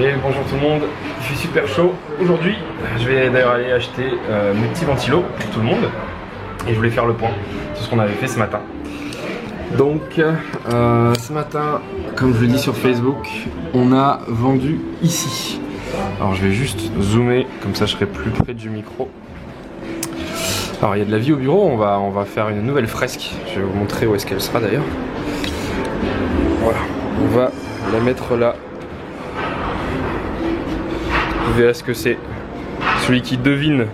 Et bonjour tout le monde, il fait super chaud. Aujourd'hui, je vais d'ailleurs aller acheter mes petits ventilos pour tout le monde. Et je voulais faire le point sur ce qu'on avait fait ce matin. Donc, ce matin, comme je le dis sur Facebook, on a vendu ici. Alors je vais juste zoomer, comme ça je serai plus près du micro. Alors il y a de la vie au bureau, on va faire une nouvelle fresque. Je vais vous montrer où est-ce qu'elle sera d'ailleurs. Voilà, on va la mettre là. Vous verrez ce que c'est. Celui qui devine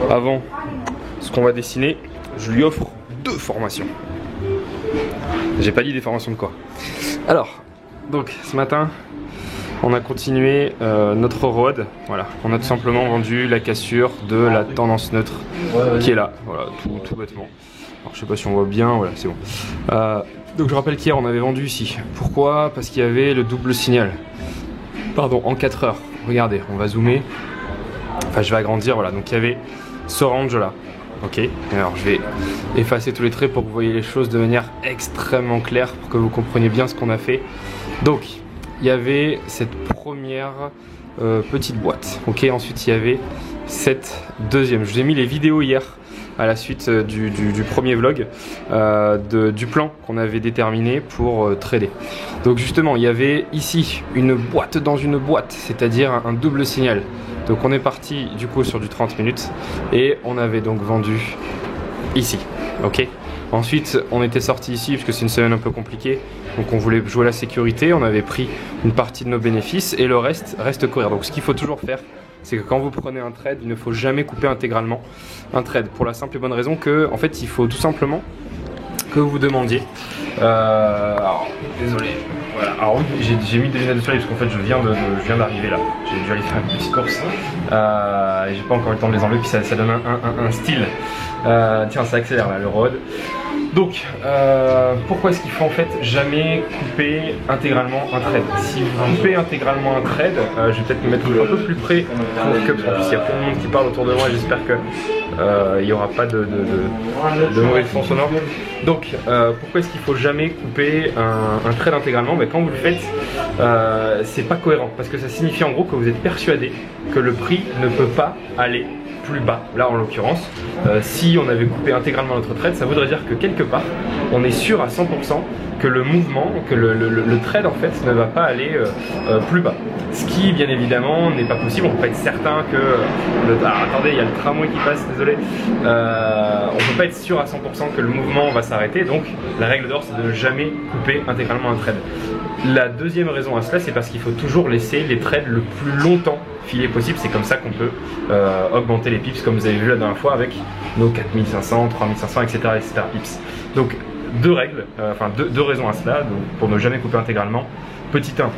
avant ce qu'on va dessiner, je lui offre 2 formations. J'ai pas dit des formations de quoi. Alors, donc ce matin, on a continué notre road. Voilà, on a tout simplement vendu la cassure de la tendance neutre qui est là. Voilà, tout bêtement. Alors je sais pas si on voit bien, voilà, c'est bon. Donc je rappelle qu'hier on avait vendu ici. Pourquoi? Parce qu'il y avait le double signal. Pardon, en 4 heures. Regardez, on va zoomer. Enfin, je vais agrandir, voilà. Donc il y avait ce range là. Ok, alors je vais effacer tous les traits pour que vous voyez les choses de manière extrêmement claire, pour que vous compreniez bien ce qu'on a fait. Donc, il y avait cette première petite boîte. Ok, ensuite il y avait cette deuxième. Je vous ai mis les vidéos hier à la suite du premier vlog du plan qu'on avait déterminé pour trader. Donc justement, il y avait ici une boîte dans une boîte, c'est-à-dire un double signal. Donc on est parti du coup sur du 30 minutes et on avait donc vendu ici. Ok. Ensuite, on était sorti ici parce que c'est une semaine un peu compliquée. Donc on voulait jouer la sécurité, on avait pris une partie de nos bénéfices et le reste courir. Donc ce qu'il faut toujours faire, c'est que quand vous prenez un trade, il ne faut jamais couper intégralement un trade. Pour la simple et bonne raison que, en fait, il faut tout simplement que vous demandiez. Alors, désolé. Voilà. Alors oui, j'ai mis des lunettes de soleil parce qu'en fait, je viens d'arriver là. J'ai dû aller faire une petite course. Et j'ai pas encore eu le temps de les enlever, puis ça donne un style. Tiens, ça accélère là, le road. Donc, pourquoi est-ce qu'il faut en fait jamais couper intégralement un trade? Si vous coupez intégralement un trade, je vais peut-être me mettre un peu plus près pour que, parce qu'en plus il y a plein de monde qui parle autour de moi, j'espère que il n'y aura pas de mauvais son sonore. Donc, pourquoi est-ce qu'il faut jamais couper un trade intégralement? Quand vous le faites, c'est pas cohérent, parce que ça signifie en gros que vous êtes persuadé que le prix ne peut pas aller plus bas. Là en l'occurrence, si on avait coupé intégralement notre trade, ça voudrait dire que quelque part on est sûr à 100% que le mouvement, que le trade en fait ne va pas aller plus bas. Ce qui bien évidemment n'est pas possible, on ne peut pas être certain que attendez, il y a le tramway qui passe, désolé. On ne peut pas être sûr à 100% que le mouvement va s'arrêter, donc la règle d'or c'est de ne jamais couper intégralement un trade. La deuxième raison à cela, c'est parce qu'il faut toujours laisser les trades le plus longtemps filer possible. C'est comme ça qu'on peut augmenter les pips, comme vous avez vu la dernière fois avec nos 4500, 3500, etc. pips. Donc deux règles, deux raisons à cela, donc, pour ne jamais couper intégralement. Petit 1,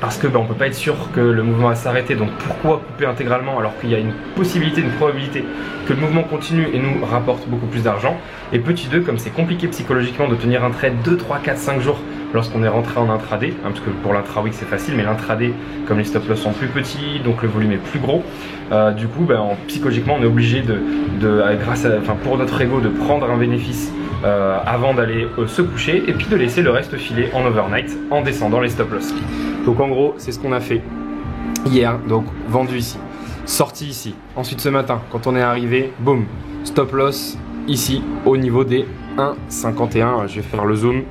parce que on ne peut pas être sûr que le mouvement va s'arrêter, donc pourquoi couper intégralement alors qu'il y a une possibilité, une probabilité que le mouvement continue et nous rapporte beaucoup plus d'argent. Et petit 2, comme c'est compliqué psychologiquement de tenir un trade 2, 3, 4, 5 jours lorsqu'on est rentré en intraday, parce que pour l'intra-week c'est facile, mais l'intraday, comme les stop loss sont plus petits, donc le volume est plus gros, du coup psychologiquement on est obligé pour notre ego de prendre un bénéfice avant d'aller se coucher et puis de laisser le reste filer en overnight en descendant les stop loss. Donc en gros c'est ce qu'on a fait hier, donc vendu ici, sorti ici, ensuite ce matin quand on est arrivé, boum, stop loss ici au niveau des 1,51, je vais faire le zoom.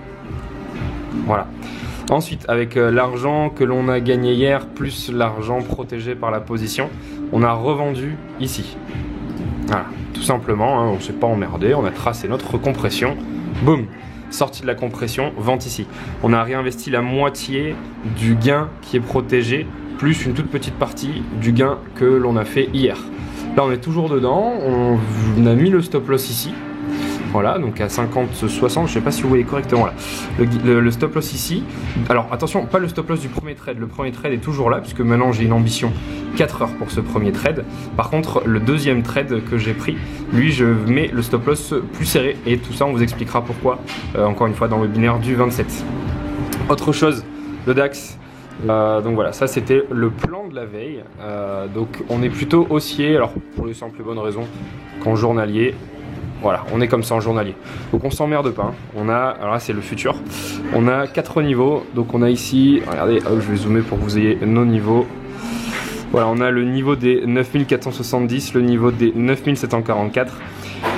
Voilà. Ensuite, avec l'argent que l'on a gagné hier, plus l'argent protégé par la position, on a revendu ici. Voilà, tout simplement, on ne s'est pas emmerdé, on a tracé notre compression. Boum, sortie de la compression, vente ici. On a réinvesti la moitié du gain qui est protégé, plus une toute petite partie du gain que l'on a fait hier. Là, on est toujours dedans, on a mis le stop loss ici. Voilà, donc à 50-60, je sais pas si vous voyez correctement là. Le stop loss ici. Alors attention, pas le stop loss du premier trade. Le premier trade est toujours là, puisque maintenant j'ai une ambition 4 heures pour ce premier trade. Par contre, le deuxième trade que j'ai pris, lui, je mets le stop loss plus serré. Et tout ça, on vous expliquera pourquoi, encore une fois, dans le webinaire du 27. Autre chose, le DAX. Donc voilà, ça c'était le plan de la veille. Donc on est plutôt haussier, alors pour les simples et bonnes raisons qu'en journalier, Voilà, on est comme ça en journalier. Donc on s'emmerde pas. Hein. On a, alors là c'est le futur. On a 4 niveaux. Donc on a ici, regardez, hop, je vais zoomer pour que vous ayez nos niveaux. Voilà, on a le niveau des 9470, le niveau des 9744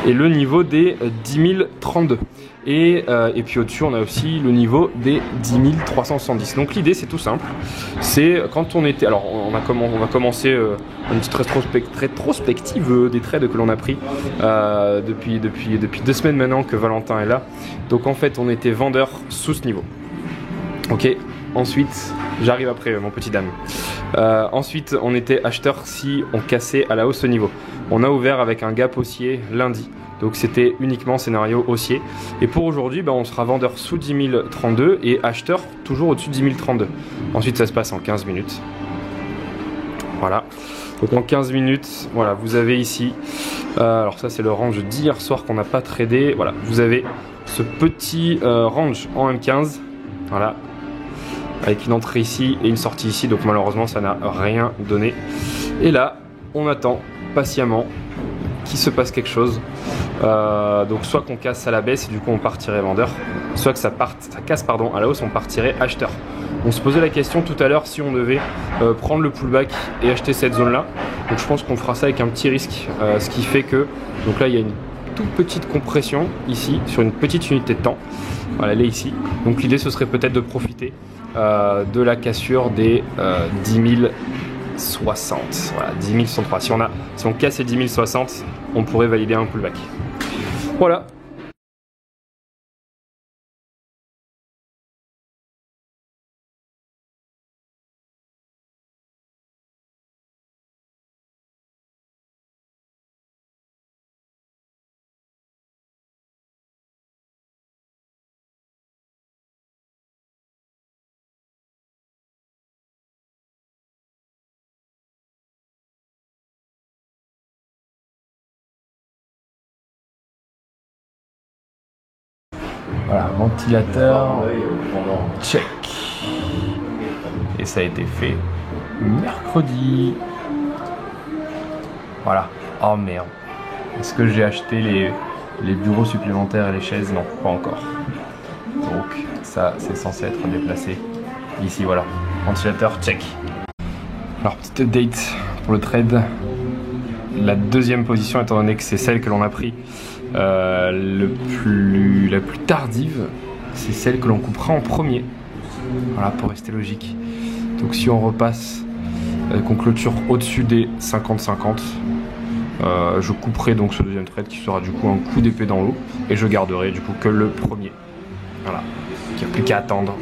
et le niveau des 10032. Et puis au-dessus, on a aussi le niveau des 10370. Donc l'idée, c'est tout simple. C'est quand on était... Alors, on va commencer une petite rétrospective des trades que l'on a pris depuis 2 semaines maintenant que Valentin est là. Donc en fait, on était vendeur sous ce niveau. Ok. Ensuite, j'arrive après mon petit dame. Ensuite, on était acheteur si on cassait à la hausse ce niveau. On a ouvert avec un gap haussier lundi. Donc c'était uniquement scénario haussier. Et pour aujourd'hui, on sera vendeur sous 10 032 et acheteur toujours au-dessus de 10 032. Ensuite, ça se passe en 15 minutes. Voilà. Donc en 15 minutes, voilà, vous avez ici, alors ça c'est le range d'hier soir qu'on n'a pas tradé. Voilà, vous avez ce petit range en M15. Voilà. Avec une entrée ici et une sortie ici, donc malheureusement ça n'a rien donné. Et là, on attend patiemment qu'il se passe quelque chose. Donc soit qu'on casse à la baisse et du coup on partirait vendeur, soit que ça casse à la hausse, on partirait acheteur. On se posait la question tout à l'heure si on devait prendre le pullback et acheter cette zone là. Donc je pense qu'on fera ça avec un petit risque, ce qui fait que, donc là il y a une toute petite compression ici sur une petite unité de temps. Voilà, elle est ici. Donc l'idée ce serait peut-être de profiter de la cassure des 10 060. Voilà, 10 103. Si on casse les 10 060, on pourrait valider un pullback. Voilà. Voilà, ventilateur, check. Et ça a été fait mercredi. Voilà. Oh merde. Est-ce que j'ai acheté les bureaux supplémentaires et les chaises? Non, pas encore. Donc ça, c'est censé être déplacé. Ici, voilà. Ventilateur, check. Alors, petite update pour le trade. La deuxième position, étant donné que c'est celle que l'on a pris la plus tardive, c'est celle que l'on coupera en premier. Voilà, pour rester logique. Donc si on repasse, qu'on clôture au-dessus des 50-50, je couperai donc ce deuxième trade qui sera du coup un coup d'épée dans l'eau et je garderai du coup que le premier. Voilà. Il n'y a plus qu'à attendre